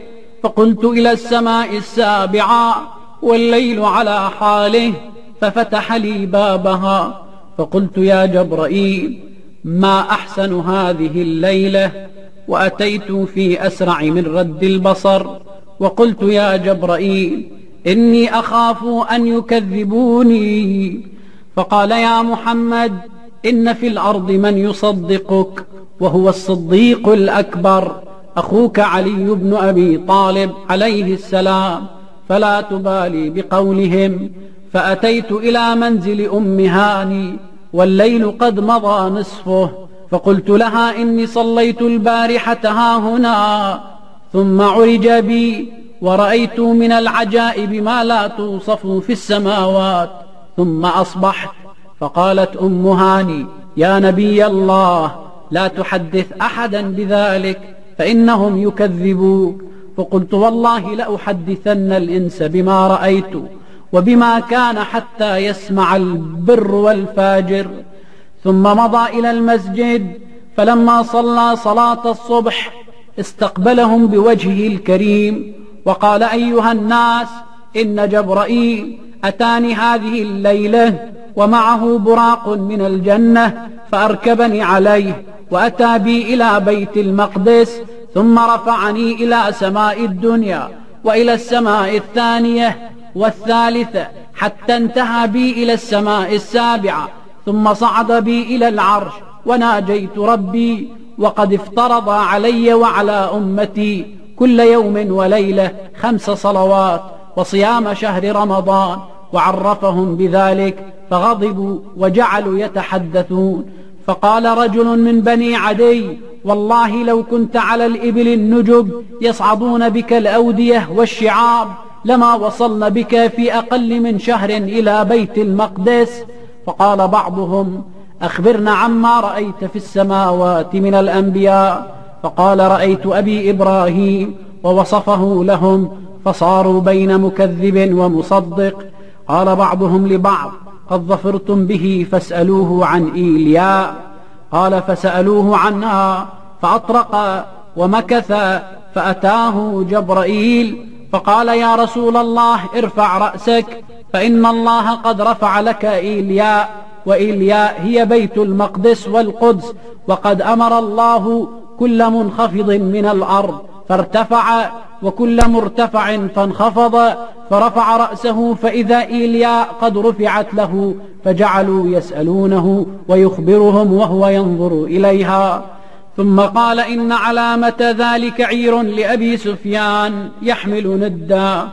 فقلت إلى السماء السابعة والليل على حاله، ففتح لي بابها، فقلت يا جبرائيل ما أحسن هذه الليلة، وأتيت في أسرع من رد البصر، وقلت يا جبرائيل إني أخاف أن يكذبوني، فقال يا محمد إن في الأرض من يصدقك، وهو الصديق الأكبر أخوك علي بن أبي طالب عليه السلام، فلا تبالي بقولهم. فأتيت إلى منزل أم هاني والليل قد مضى نصفه، فقلت لها إني صليت البارحة هاهنا، ثم عرج بي ورأيت من العجائب ما لا توصف في السماوات، ثم أصبحت. فقالت أم هاني يا نبي الله لا تحدث أحدا بذلك فإنهم يكذبوك. فقلت والله لأحدثن الإنس بما رأيت وبما كان حتى يسمع البر والفاجر. ثم مضى إلى المسجد، فلما صلى صلاة الصبح استقبلهم بوجهه الكريم وقال أيها الناس إن جبرائيل أتاني هذه الليلة ومعه براق من الجنة فأركبني عليه، وأتى بي إلى بيت المقدس، ثم رفعني إلى سماء الدنيا وإلى السماء الثانية والثالثة، حتى انتهى بي إلى السماء السابعة، ثم صعد بي إلى العرش وناجيت ربي، وقد افترض علي وعلى أمتي كل يوم وليلة 5 صلوات وصيام شهر رمضان، وعرفهم بذلك فغضبوا وجعلوا يتحدثون. فقال رجل من بني عدي والله لو كنت على الإبل النجب يصعدون بك الأودية والشعاب لما وصلن بك في أقل من شهر إلى بيت المقدس. فقال بعضهم أخبرنا عما رأيت في السماوات من الأنبياء. فقال رأيت أبي إبراهيم، ووصفه لهم، فصاروا بين مكذب ومصدق. قال بعضهم لبعض قد ظفرتم به فاسألوه عن إيلياء. قال فسألوه عنها فأطرق ومكث، فأتاه جبرائيل فقال يا رسول الله ارفع رأسك فإن الله قد رفع لك إيلياء، وإيلياء هي بيت المقدس والقدس، وقد أمر الله كل منخفض من الأرض فارتفع وكل مرتفع فانخفض، فرفع رأسه فإذا إيلياء قد رفعت له، فجعلوا يسألونه ويخبرهم وهو ينظر إليها. ثم قال إن علامة ذلك عير لأبي سفيان يحمل ندا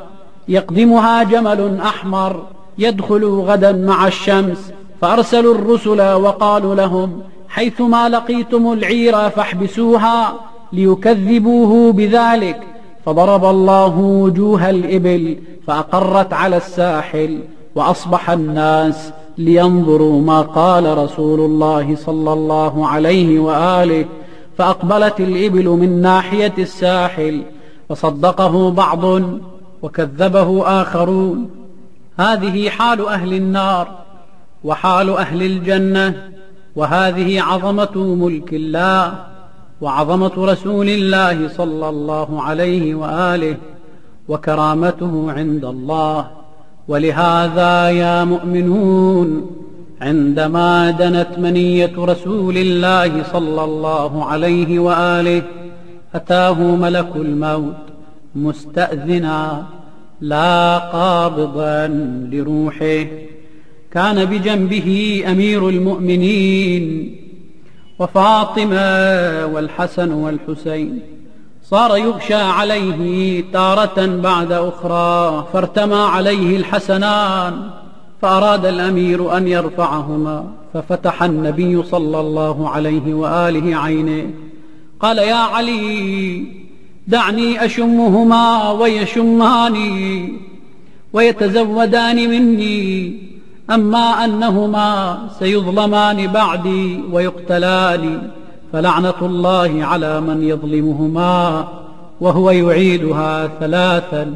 يقدمها جمل أحمر يدخل غدا مع الشمس. فأرسلوا الرسل وقالوا لهم حيثما لقيتم العير فاحبسوها ليكذبوه بذلك. فضرب الله وجوه الإبل فأقرت على الساحل، وأصبح الناس لينظروا ما قال رسول الله صلى الله عليه وآله. فأقبلت الإبل من ناحية الساحل، فصدقه بعض وكذبه آخرون. هذه حال أهل النار وحال أهل الجنة، وهذه عظمة ملك الله وعظمة رسول الله صلى الله عليه وآله وكرامته عند الله. ولهذا يا مؤمنون، عندما دنت منية رسول الله صلى الله عليه وآله أتاه ملك الموت مستأذنا لا قابضا لروحه. كان بجنبه أمير المؤمنين وفاطمة والحسن والحسين. صار يغشى عليه تارة بعد أخرى، فارتمى عليه الحسنان، فأراد الأمير أن يرفعهما، ففتح النبي صلى الله عليه وآله عينيه، قال: يا علي، دعني أشمهما ويشماني ويتزودان مني، أما أنهما سيظلمان بعدي ويقتلان، فلعنة الله على من يظلمهما. وهو يعيدها ثلاثا.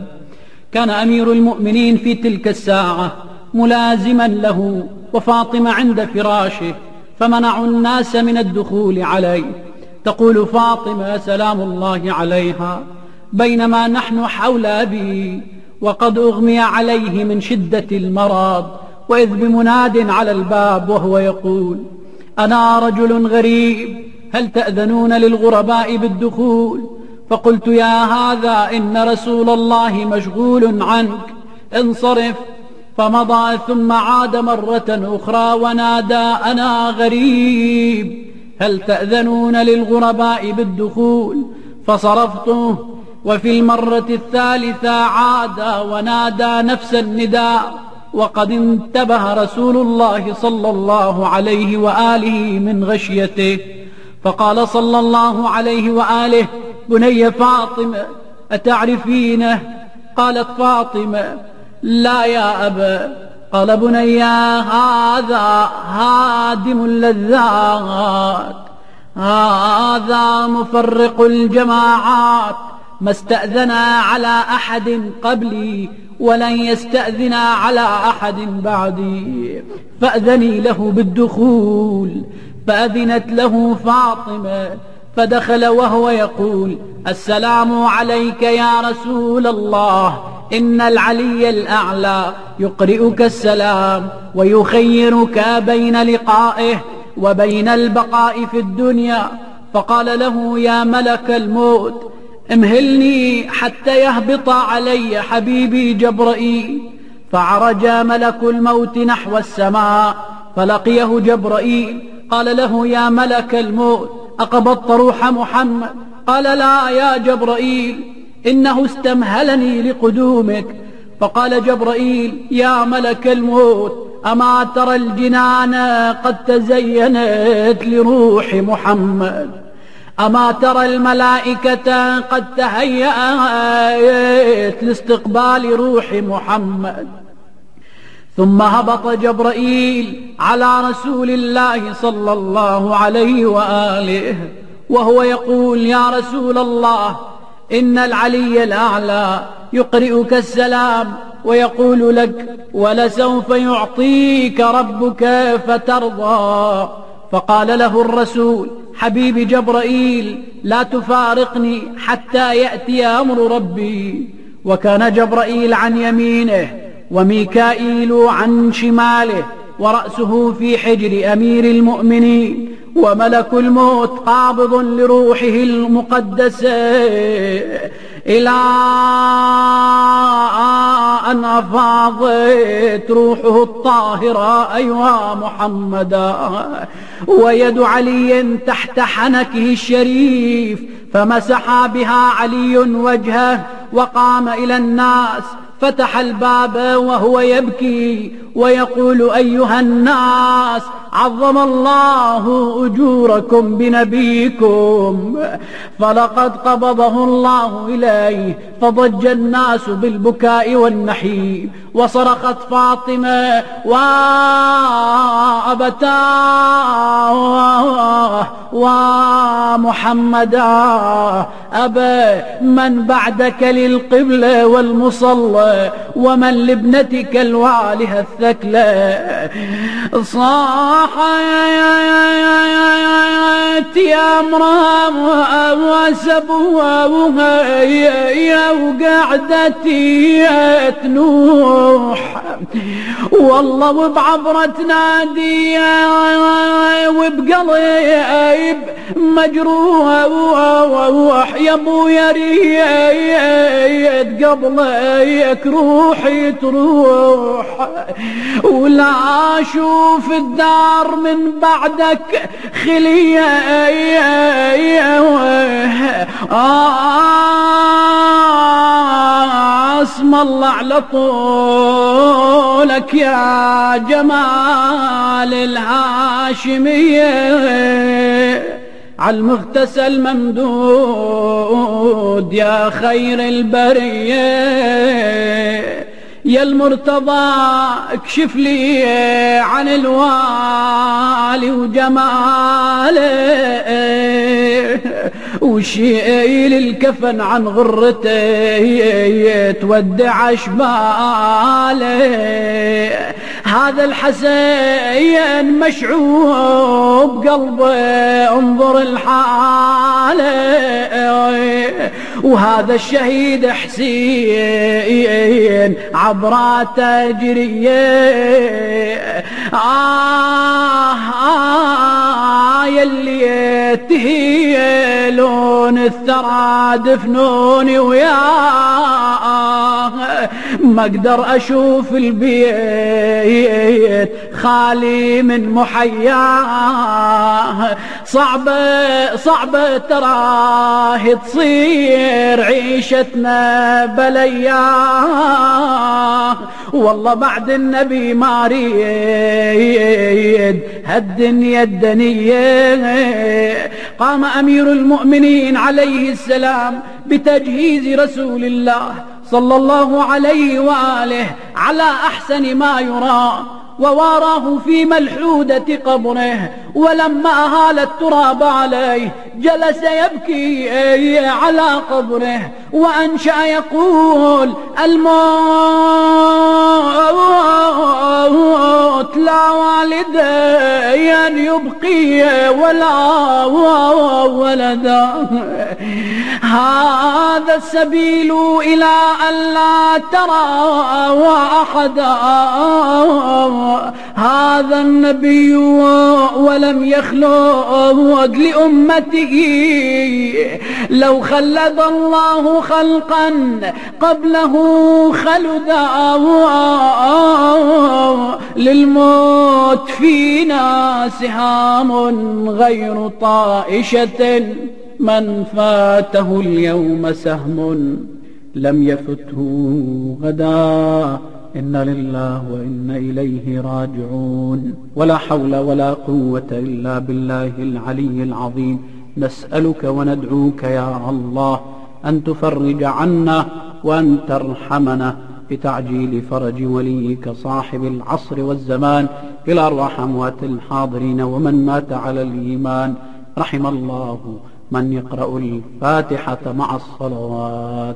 كان أمير المؤمنين في تلك الساعة ملازما له وفاطمة عند فراشه، فمنعوا الناس من الدخول عليه. تقول فاطمة سلام الله عليها: بينما نحن حول أبي وقد أغمي عليه من شدة المرض، وإذ بمناد على الباب وهو يقول: أنا رجل غريب، هل تأذنون للغرباء بالدخول؟ فقلت: يا هذا، إن رسول الله مشغول عنك، انصرف. فمضى ثم عاد مرة أخرى ونادى: أنا غريب، هل تأذنون للغرباء بالدخول؟ فصرفته. وفي المرة الثالثة عاد ونادى نفس النداء، وقد انتبه رسول الله صلى الله عليه وآله من غشيته، فقال صلى الله عليه وآله: بني فاطمة، أتعرفينه؟ قالت فاطمة: لا يا أبا. قال: بني، هذا هادم اللذات، هذا مفرق الجماعات، ما استأذنا على أحد قبلي ولن يستأذنا على أحد بعدي، فأذني له بالدخول. فأذنت له فاطمة، فدخل وهو يقول: السلام عليك يا رسول الله، إن العلي الأعلى يقرئك السلام ويخيرك بين لقائه وبين البقاء في الدنيا. فقال له: يا ملك الموت، امهلني حتى يهبط علي حبيبي جبرائيل. فعرج ملك الموت نحو السماء فلقيه جبرائيل، قال له: يا ملك الموت، أقبضت روح محمد؟ قال: لا يا جبرائيل، إنه استمهلني لقدومك. فقال جبرائيل: يا ملك الموت، أما ترى الجنان قد تزينت لروح محمد؟ أما ترى الملائكة قد تهيأت لاستقبال روح محمد؟ ثم هبط جبرائيل على رسول الله صلى الله عليه وآله وهو يقول: يا رسول الله، إن العلي الأعلى يقرئك السلام ويقول لك: ولسوف يعطيك ربك فترضى. فقال له الرسول: حبيبي جبرائيل، لا تفارقني حتى يأتي أمر ربي. وكان جبرائيل عن يمينه وميكائيل عن شماله، ورأسه في حجر أمير المؤمنين، وملك الموت قابض لروحه المقدسة إلى أن أفاضت روحه الطاهرة أيها محمدا، ويد علي تحت حنكه الشريف، فمسح بها علي وجهه وقام إلى الناس، فتح الباب وهو يبكي ويقول: أيها الناس، عظم الله أجوركم بنبيكم، فلقد قبضه الله إليه فضج الناس بالبكاء والنحيب، وصرخت فاطمة وأبتاه ومحمدا أبا من بعدك للقبلة والمصلى، ومن لابنتك الوالهة الثكلى. صاحت يا مرام وسبوها يا وقعدتي تنوح، والله وبعبرة نادي وبقلب مجروح، يا ابويا ريت قبلك روحي تروح، ولا اشوف الدار من بعدك خليه. اسم الله على طولك يا جمال الهاشمية، عالمغتسل ممدود يا خير البرية، يا المرتضى اكشف لي عن الوالي وجماله، وشيل الكفن عن غرته تودع اشباله، هذا الحسين مشعوب قلبه انظر الحاله، وهذا الشهيد حسين عبراته جريه. يلي تهيلون الثرى دفنوني وياه، ما اقدر اشوف البيت خالي من محياه، صعبة تراه تصير عيشتنا بلياه، والله بعد النبي ما ريد هالدنيا الدنية. قام أمير المؤمنين عليه السلام بتجهيز رسول الله صلى الله عليه وآله على أحسن ما يرى، وواراه في ملحودة قبره، ولما أهال التراب عليه جلس يبكي على قبره، وأنشأ يقول الموت لا والدي أن يبقي ولا ولدا، هذا السبيل إلى أن لا ترى أحدا، هذا النبي ولم يخلق لأمته، لو خلد الله خلقا قبله خلدا، للموت فينا سهام غير طائشة، من فاته اليوم سهم لم يفته غدا، إنا لله وإنا إليه راجعون. ولا حول ولا قوة إلا بالله العلي العظيم. نسألك وندعوك يا الله أن تفرج عنا وأن ترحمنا بتعجيل فرج وليك صاحب العصر والزمان، إلى أرواح أموات الحاضرين ومن مات على الإيمان. رحم الله من يقرأ الفاتحة مع الصلوات.